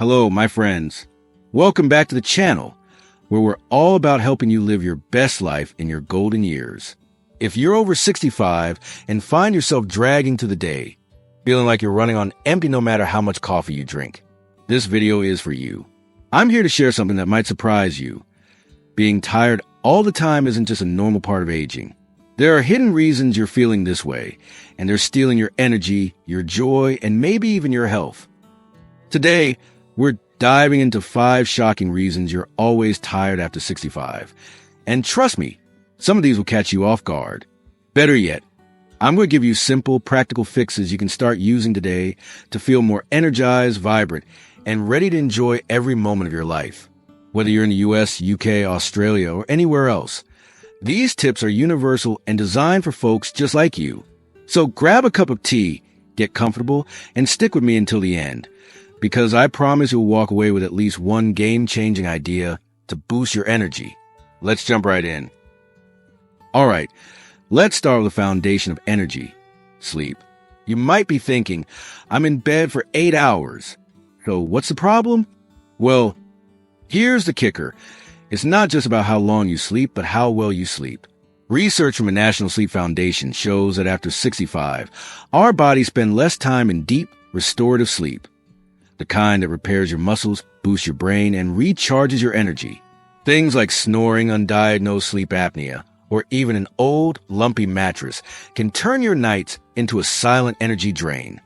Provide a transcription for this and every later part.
Hello, my friends. Welcome back to the channel, where we're all about helping you live your best life in your golden years. If you're over 65 and find yourself dragging through the day, feeling like you're running on empty no matter how much coffee you drink, this video is for you. I'm here to share something that might surprise you. Being tired all the time isn't just a normal part of aging. There are hidden reasons you're feeling this way, and they're stealing your energy, your joy, and maybe even your health. Today, we're diving into 5 shocking reasons you're always tired after 65. And trust me, some of these will catch you off guard. Better yet, I'm going to give you simple, practical fixes you can start using today to feel more energized, vibrant, and ready to enjoy every moment of your life. Whether you're in the US, UK, Australia, or anywhere else, these tips are universal and designed for folks just like you. So grab a cup of tea, get comfortable, and stick with me until the end, because I promise you'll walk away with at least one game-changing idea to boost your energy. Let's jump right in. All right, let's start with the foundation of energy, sleep. You might be thinking, I'm in bed for 8 hours. So what's the problem? Well, here's the kicker. It's not just about how long you sleep, but how well you sleep. Research from the National Sleep Foundation shows that after 65, our bodies spend less time in deep, restorative sleep. The kind that repairs your muscles, boosts your brain, and recharges your energy. Things like snoring, undiagnosed sleep apnea, or even an old, lumpy mattress can turn your nights into a silent energy drain.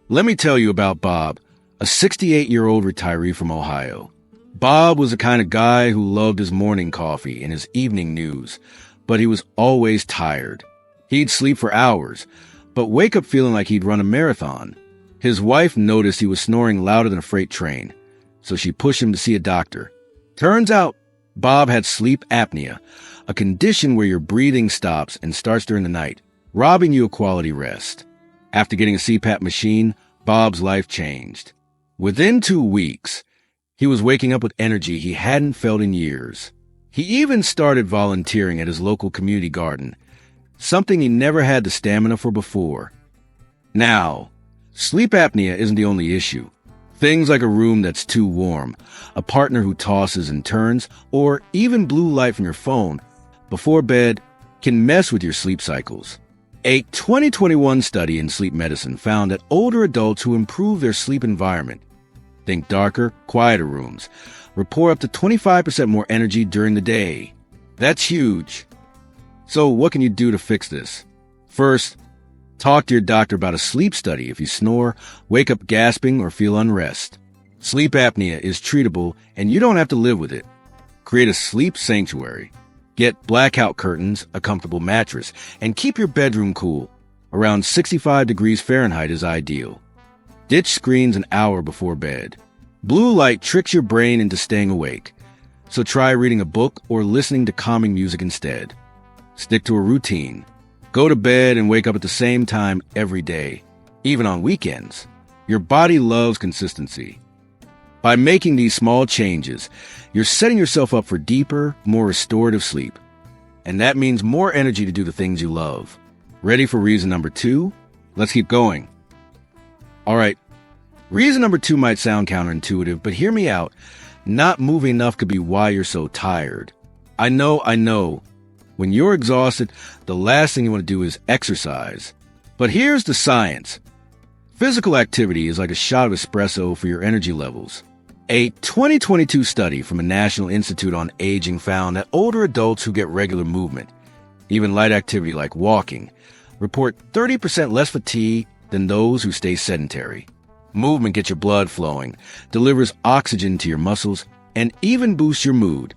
Let me tell you about Bob, a 68-year-old retiree from Ohio. Bob was the kind of guy who loved his morning coffee and his evening news, but he was always tired. He'd sleep for hours, but wake up feeling like he'd run a marathon. His wife noticed he was snoring louder than a freight train, so she pushed him to see a doctor. Turns out, Bob had sleep apnea, a condition where your breathing stops and starts during the night, robbing you of quality rest. After getting a CPAP machine, Bob's life changed. Within 2 weeks, he was waking up with energy he hadn't felt in years. He even started volunteering at his local community garden, something he never had the stamina for before. Now, sleep apnea isn't the only issue. Things like a room that's too warm, a partner who tosses and turns, or even blue light from your phone before bed can mess with your sleep cycles. A 2021 study in sleep medicine found that older adults who improve their sleep environment, think darker, quieter rooms, report up to 25% more energy during the day. That's huge. So what can you do to fix this? First, talk to your doctor about a sleep study if you snore, wake up gasping, or feel unrest. Sleep apnea is treatable, and you don't have to live with it. Create a sleep sanctuary. Get blackout curtains, a comfortable mattress, and keep your bedroom cool. Around 65 degrees Fahrenheit is ideal. Ditch screens an hour before bed. Blue light tricks your brain into staying awake, so try reading a book or listening to calming music instead. Stick to a routine. Go to bed and wake up at the same time every day, even on weekends. Your body loves consistency. By making these small changes, you're setting yourself up for deeper, more restorative sleep. And that means more energy to do the things you love. Ready for reason number 2? Let's keep going. All right, reason number 2 might sound counterintuitive, but hear me out. Not moving enough could be why you're so tired. I know. When you're exhausted, the last thing you want to do is exercise. But here's the science. Physical activity is like a shot of espresso for your energy levels. A 2022 study from the National Institute on Aging found that older adults who get regular movement, even light activity like walking, report 30% less fatigue than those who stay sedentary. Movement gets your blood flowing, delivers oxygen to your muscles, and even boosts your mood.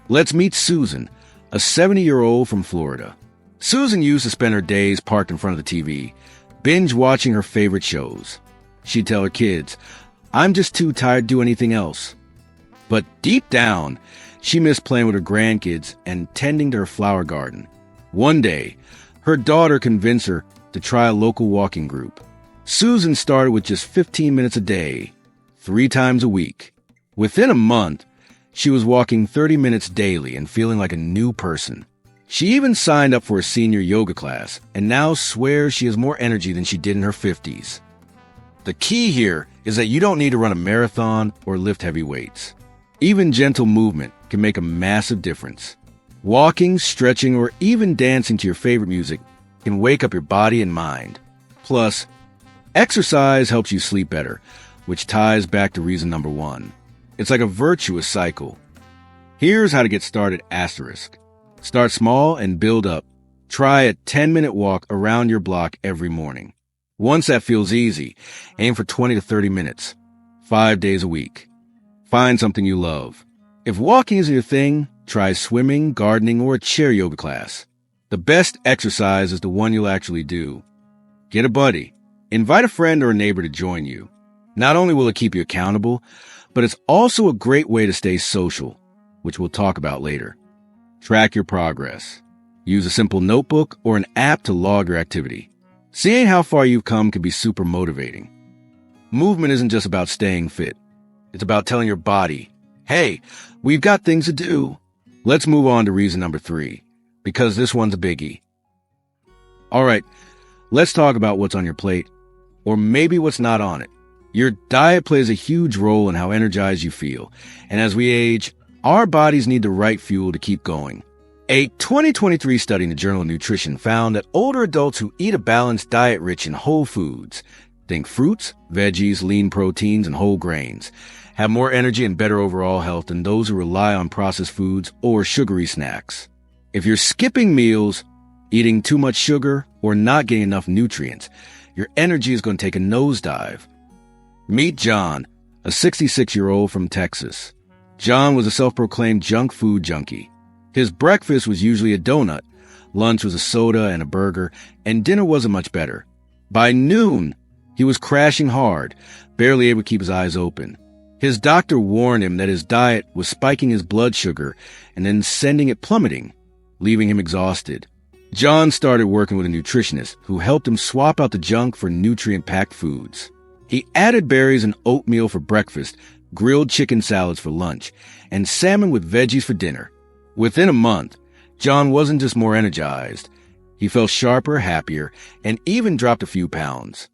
Let's meet Susan, a 70-year-old from Florida. Susan used to spend her days parked in front of the TV, binge watching her favorite shows. She'd tell her kids, "I'm just too tired to do anything else." But deep down, she missed playing with her grandkids and tending to her flower garden. One day, her daughter convinced her to try a local walking group. Susan started with just 15 minutes a day, 3 times a week. Within a month, she was walking 30 minutes daily and feeling like a new person. She even signed up for a senior yoga class and now swears she has more energy than she did in her 50s. The key here is that you don't need to run a marathon or lift heavy weights. Even gentle movement can make a massive difference. Walking, stretching, or even dancing to your favorite music can wake up your body and mind. Plus, exercise helps you sleep better, which ties back to reason number 1. It's like a virtuous cycle. Here's how to get started asterisk. Start small and build up. Try a 10-minute walk around your block every morning. Once that feels easy, aim for 20 to 30 minutes, 5 days a week. Find something you love. If walking isn't your thing, try swimming, gardening, or a chair yoga class. The best exercise is the one you'll actually do. Get a buddy. Invite a friend or a neighbor to join you. Not only will it keep you accountable, but it's also a great way to stay social, which we'll talk about later. Track your progress. Use a simple notebook or an app to log your activity. Seeing how far you've come can be super motivating. Movement isn't just about staying fit. It's about telling your body, hey, we've got things to do. Let's move on to reason number 3, because this one's a biggie. All right, let's talk about what's on your plate, or maybe what's not on it. Your diet plays a huge role in how energized you feel, and as we age, our bodies need the right fuel to keep going. A 2023 study in the Journal of Nutrition found that older adults who eat a balanced diet rich in whole foods, think fruits, veggies, lean proteins, and whole grains, have more energy and better overall health than those who rely on processed foods or sugary snacks. If you're skipping meals, eating too much sugar, or not getting enough nutrients, your energy is going to take a nosedive. Meet John, a 66-year-old from Texas. John was a self-proclaimed junk food junkie. His breakfast was usually a donut, lunch was a soda and a burger, and dinner wasn't much better. By noon, he was crashing hard, barely able to keep his eyes open. His doctor warned him that his diet was spiking his blood sugar and then sending it plummeting, leaving him exhausted. John started working with a nutritionist who helped him swap out the junk for nutrient-packed foods. He added berries and oatmeal for breakfast, grilled chicken salads for lunch, and salmon with veggies for dinner. Within a month, John wasn't just more energized. He felt sharper, happier, and even dropped a few pounds.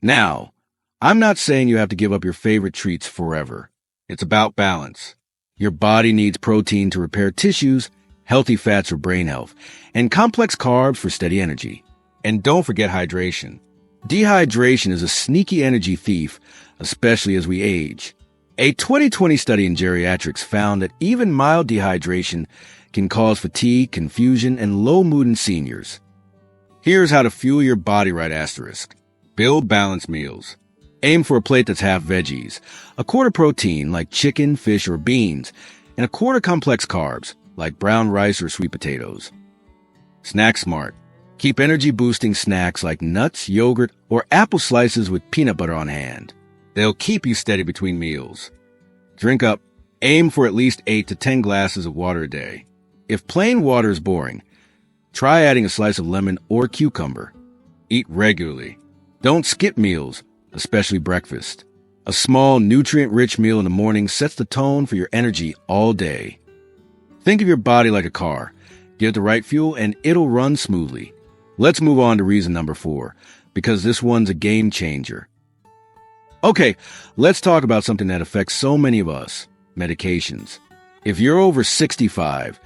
Now, I'm not saying you have to give up your favorite treats forever. It's about balance. Your body needs protein to repair tissues, healthy fats for brain health, and complex carbs for steady energy. And don't forget hydration. Dehydration is a sneaky energy thief, especially as we age. A 2020 study in geriatrics found that even mild dehydration can cause fatigue, confusion, and low mood in seniors. Here's how to fuel your body right asterisk. Build balanced meals. Aim for a plate that's half veggies, a quarter protein like chicken, fish, or beans, and a quarter complex carbs like brown rice or sweet potatoes. Snack smart. Keep energy-boosting snacks like nuts, yogurt, or apple slices with peanut butter on hand. They'll keep you steady between meals. Drink up. Aim for at least 8 to 10 glasses of water a day. If plain water is boring, try adding a slice of lemon or cucumber. Eat regularly. Don't skip meals, especially breakfast. A small, nutrient-rich meal in the morning sets the tone for your energy all day. Think of your body like a car. Give it the right fuel and it'll run smoothly. Let's move on to reason number 4, because this one's a game changer. Okay, let's talk about something that affects so many of us, medications. If you're over 65,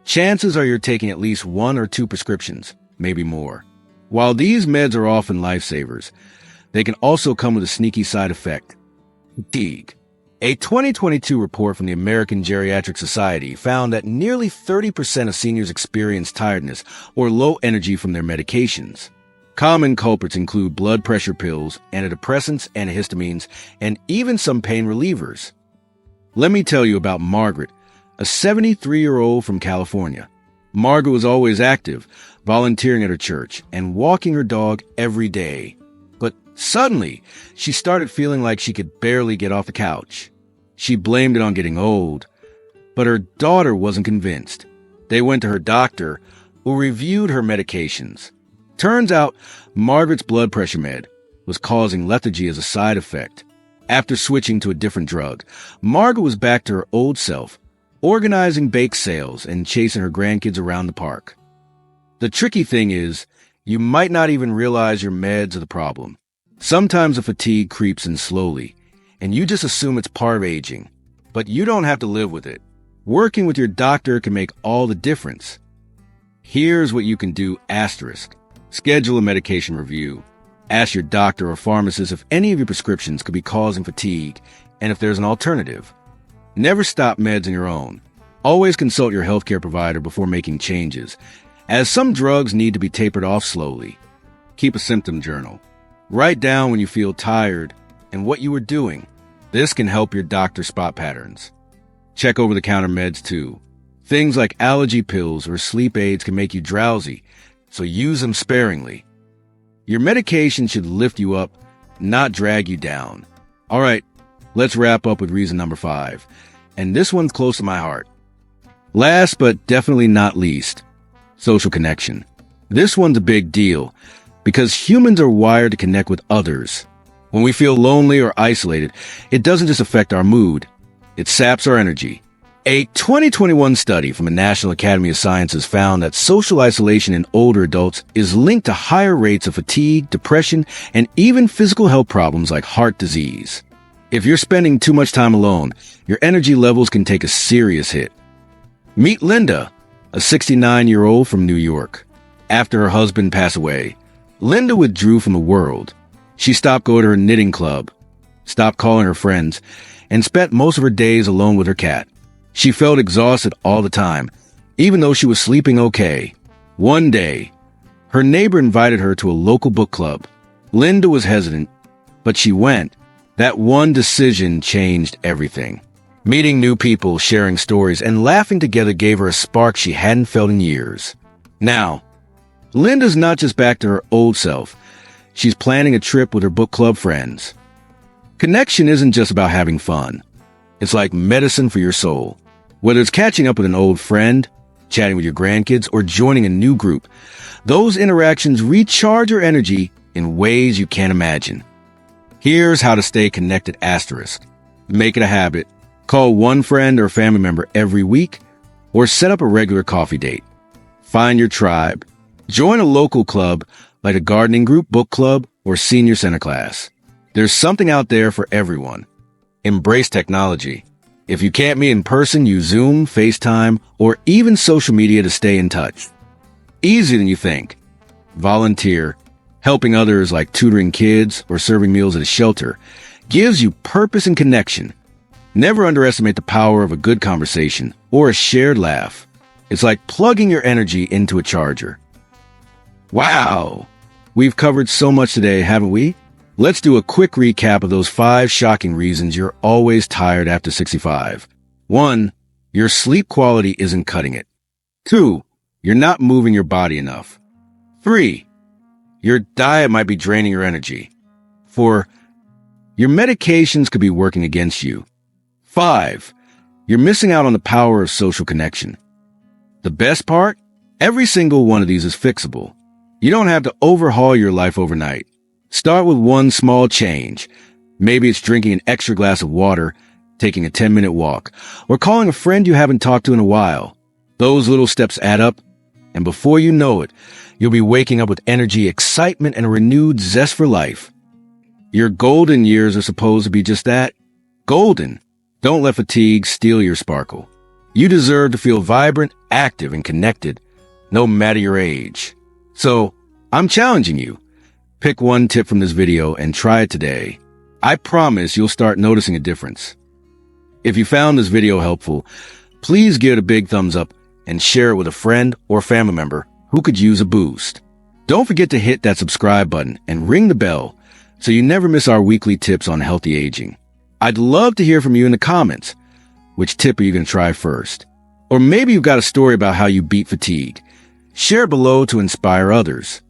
chances are you're taking at least 1 or 2 prescriptions, maybe more. While these meds are often lifesavers, they can also come with a sneaky side effect: fatigue. A 2022 report from the American Geriatric Society found that nearly 30% of seniors experience tiredness or low energy from their medications. Common culprits include blood pressure pills, antidepressants, antihistamines, and even some pain relievers. Let me tell you about Margaret, a 73-year-old from California. Margaret was always active, volunteering at her church and walking her dog every day. But suddenly, she started feeling like she could barely get off the couch. She blamed it on getting old, but her daughter wasn't convinced. They went to her doctor, who reviewed her medications. Turns out, Margaret's blood pressure med was causing lethargy as a side effect. After switching to a different drug, Margaret was back to her old self, organizing bake sales and chasing her grandkids around the park. The tricky thing is, you might not even realize your meds are the problem. Sometimes the fatigue creeps in slowly, and you just assume it's part of aging. But you don't have to live with it. Working with your doctor can make all the difference. Here's what you can do asterisk. Schedule a medication review. Ask your doctor or pharmacist if any of your prescriptions could be causing fatigue and if there's an alternative. Never stop meds on your own. Always consult your healthcare provider before making changes, as some drugs need to be tapered off slowly. Keep a symptom journal. Write down when you feel tired and what you were doing. This can help your doctor spot patterns. Check over-the-counter meds too. Things like allergy pills or sleep aids can make you drowsy, so use them sparingly. Your medication should lift you up, not drag you down. All right, let's wrap up with reason number 5. And this one's close to my heart. Last but definitely not least, social connection. This one's a big deal because humans are wired to connect with others. When we feel lonely or isolated, it doesn't just affect our mood, it saps our energy. A 2021 study from the National Academy of Sciences found that social isolation in older adults is linked to higher rates of fatigue, depression, and even physical health problems like heart disease. If you're spending too much time alone, your energy levels can take a serious hit. Meet Linda, a 69-year-old from New York. After her husband passed away, Linda withdrew from the world. She stopped going to her knitting club, stopped calling her friends, and spent most of her days alone with her cat. She felt exhausted all the time, even though she was sleeping okay. One day, her neighbor invited her to a local book club. Linda was hesitant, but she went. That one decision changed everything. Meeting new people, sharing stories, and laughing together gave her a spark she hadn't felt in years. Now, Linda's not just back to her old self. She's planning a trip with her book club friends. Connection isn't just about having fun. It's like medicine for your soul. Whether it's catching up with an old friend, chatting with your grandkids, or joining a new group, those interactions recharge your energy in ways you can't imagine. Here's how to stay connected asterisk. Make it a habit. Call one friend or family member every week, or set up a regular coffee date. Find your tribe. Join a local club like a gardening group, book club, or senior center class. There's something out there for everyone. Embrace technology. If you can't meet in person, use Zoom, FaceTime, or even social media to stay in touch. Easier than you think. Volunteer. Helping others like tutoring kids or serving meals at a shelter gives you purpose and connection. Never underestimate the power of a good conversation or a shared laugh. It's like plugging your energy into a charger. Wow! We've covered so much today, haven't we? Let's do a quick recap of those 5 shocking reasons you're always tired after 65. 1. Your sleep quality isn't cutting it. 2. You're not moving your body enough. 3. Your diet might be draining your energy. 4. Your medications could be working against you. 5. You're missing out on the power of social connection. The best part? Every single one of these is fixable. You don't have to overhaul your life overnight. Start with one small change. Maybe it's drinking an extra glass of water, taking a 10-minute walk, or calling a friend you haven't talked to in a while. Those little steps add up, and before you know it, you'll be waking up with energy, excitement, and a renewed zest for life. Your golden years are supposed to be just that, golden. Don't let fatigue steal your sparkle. You deserve to feel vibrant, active, and connected, no matter your age. So, I'm challenging you. Pick one tip from this video and try it today. I promise you'll start noticing a difference. If you found this video helpful, please give it a big thumbs up and share it with a friend or family member who could use a boost. Don't forget to hit that subscribe button and ring the bell so you never miss our weekly tips on healthy aging. I'd love to hear from you in the comments. Which tip are you going to try first? Or maybe you've got a story about how you beat fatigue. Share below to inspire others.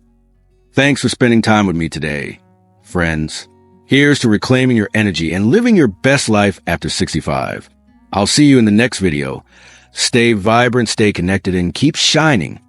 Thanks for spending time with me today, friends. Here's to reclaiming your energy and living your best life after 65. I'll see you in the next video. Stay vibrant, stay connected, and keep shining.